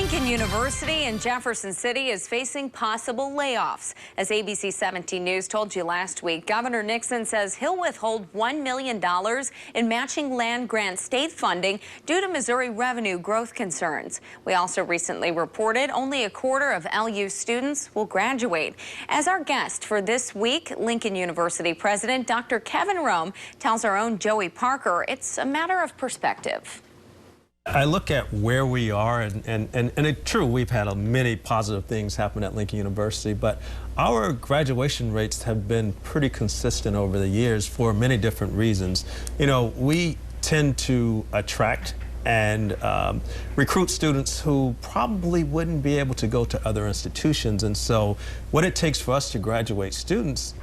Lincoln University in Jefferson City is facing possible layoffs. As ABC 17 News told you last week, Governor Nixon says he'll withhold $1 million in matching land grant state funding due to Missouri revenue growth concerns. We also recently reported only a quarter of LU students will graduate. As our guest for this week, Lincoln University President Dr. Kevin Rome tells our own Joey Parker it's a matter of perspective. I look at where we are, and it's true, we've had many positive things happen at Lincoln University, but our graduation rates have been pretty consistent over the years for many different reasons. You know, we tend to attract and recruit students who probably wouldn't be able to go to other institutions, and so what it takes for us to graduate students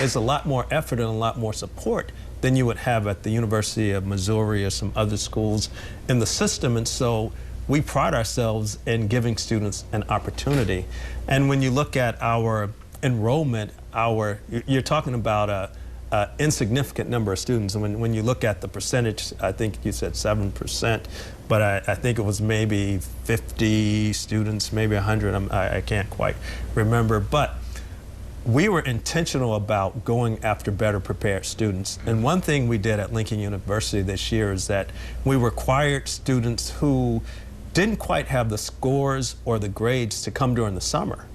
is a lot more effort and a lot more support than you would have at the University of Missouri or some other schools in the system. And so we pride ourselves in giving students an opportunity. And when you look at our enrollment, you're talking about a insignificant number of students. And when you look at the percentage, I think you said 7%, but I think it was maybe 50 students, maybe 100, I can't quite remember. But we were intentional about going after better prepared students. And one thing we did at Lincoln University this year is that we required students who didn't quite have the scores or the grades to come during the summer.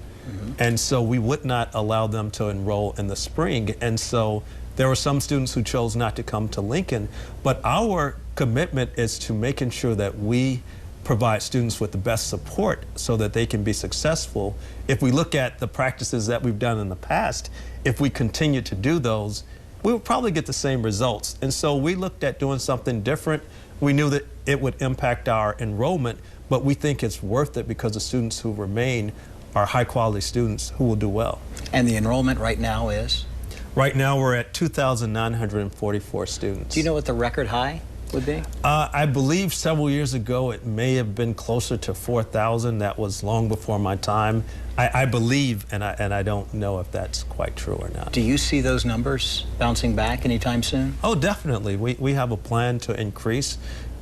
And so we would not allow them to enroll in the spring. And so there were some students who chose not to come to Lincoln, but our commitment is to making sure that we provide students with the best support so that they can be successful. If we look at the practices that we've done in the past, if we continue to do those, we would probably get the same results. And so we looked at doing something different. We knew that it would impact our enrollment, but we think it's worth it because the students who remain are high quality students who will do well. And the enrollment right now is? Right now we're at 2,944 students. Do you know what the record high would be? I believe several years ago it may have been closer to 4,000. That was long before my time. I believe, and I don't know if that's quite true or not. Do you see those numbers bouncing back anytime soon? Oh, definitely. We have a plan to increase.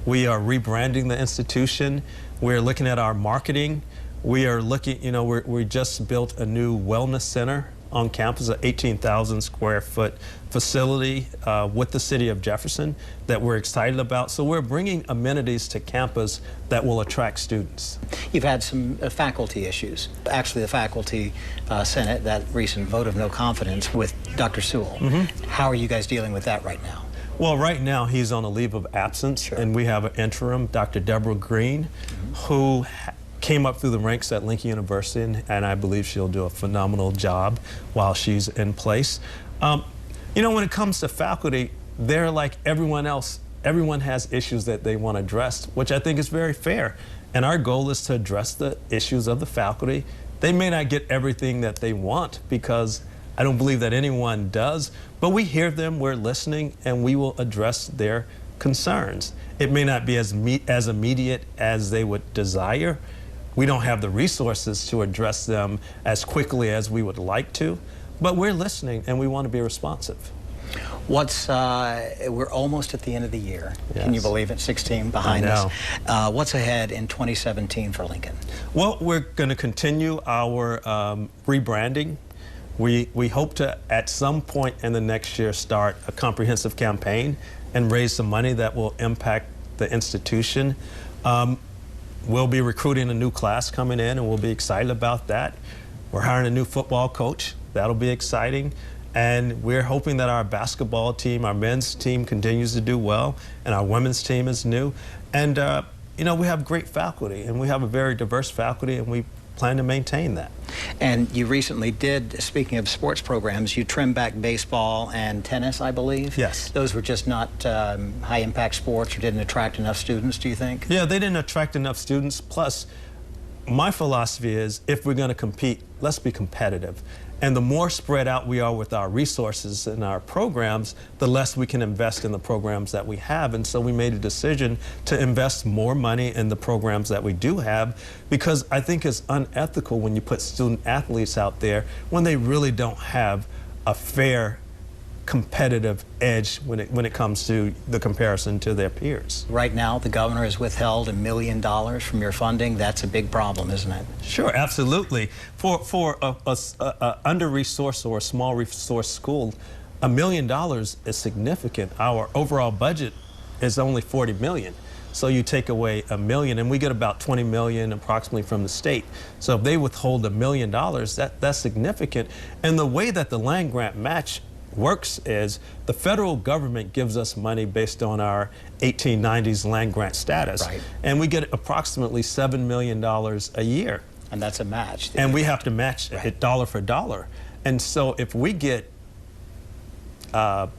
We are rebranding the institution. We're looking at our marketing. We are looking, you know, we just built a new wellness center on campus, an 18,000 square foot facility with the city of Jefferson that we're excited about. So we're bringing amenities to campus that will attract students. You've had some faculty issues. Actually, the faculty senate, that recent vote of no confidence with Dr. Sewell. How are you guys dealing with that right now? Well, right now he's on a leave of absence, and we have an interim, Dr. Deborah Green, who came up through the ranks at Lincoln University, and I believe she'll do a phenomenal job while she's in place. You know, when it comes to faculty, they're like everyone else. Everyone has issues that they want addressed, which I think is very fair. And our goal is to address the issues of the faculty. They may not get everything that they want, because I don't believe that anyone does, but we hear them, we're listening, and we will address their concerns. It may not be as immediate as they would desire. We don't have the resources to address them as quickly as we would like to, but we're listening and we want to be responsive. We're almost at the end of the year. Yes. Can you believe it? 16 behind us. What's ahead in 2017 for Lincoln? Well, we're going to continue our rebranding. We hope to, at some point in the next year, start a comprehensive campaign and raise some money that will impact the institution. We'll be recruiting a new class coming in, and we'll be excited about that. We're hiring a new football coach. That'll be exciting. And we're hoping that our basketball team, our men's team, continues to do well, and our women's team is new. And, you know, we have great faculty, and we have a very diverse faculty, and we plan to maintain that. And you recently did, speaking of sports programs, you trimmed back baseball and tennis, I believe? Yes. Those were just not high-impact sports, or didn't attract enough students, do you think? Yeah, they didn't attract enough students. Plus, my philosophy is, if we're going to compete, let's be competitive. And the more spread out we are with our resources and our programs, the less we can invest in the programs that we have. And so we made a decision to invest more money in the programs that we do have, because I think it's unethical when you put student athletes out there when they really don't have a fair competitive edge when it comes to the comparison to their peers. Right now, the governor has withheld $1 million from your funding. That's a big problem, isn't it? Sure, absolutely. For a under-resourced or a small resource school, $1 million is significant. Our overall budget is only $40 million. So you take away $1 million, and we get about $20 million approximately from the state. So if they withhold $1 million, that's significant. And the way that the land grant match works is the federal government gives us money based on our 1890s land grant status. Right. And we get approximately $7 million a year. And that's a match. And we have to match it dollar for dollar. And so if we get $20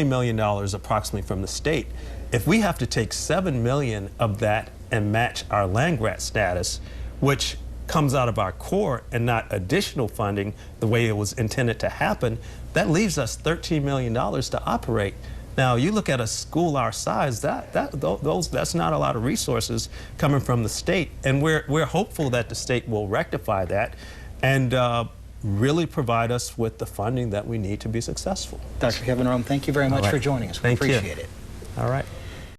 million approximately from the state, if we have to take $7 million of that and match our land grant status, which comes out of our core and not additional funding the way it was intended to happen, that leaves us $13 million to operate. Now, you look at a school our size, that's not a lot of resources coming from the state, and we're hopeful that the state will rectify that and really provide us with the funding that we need to be successful. Dr. Kevin Rome, thank you very much for joining us. We appreciate it. All right.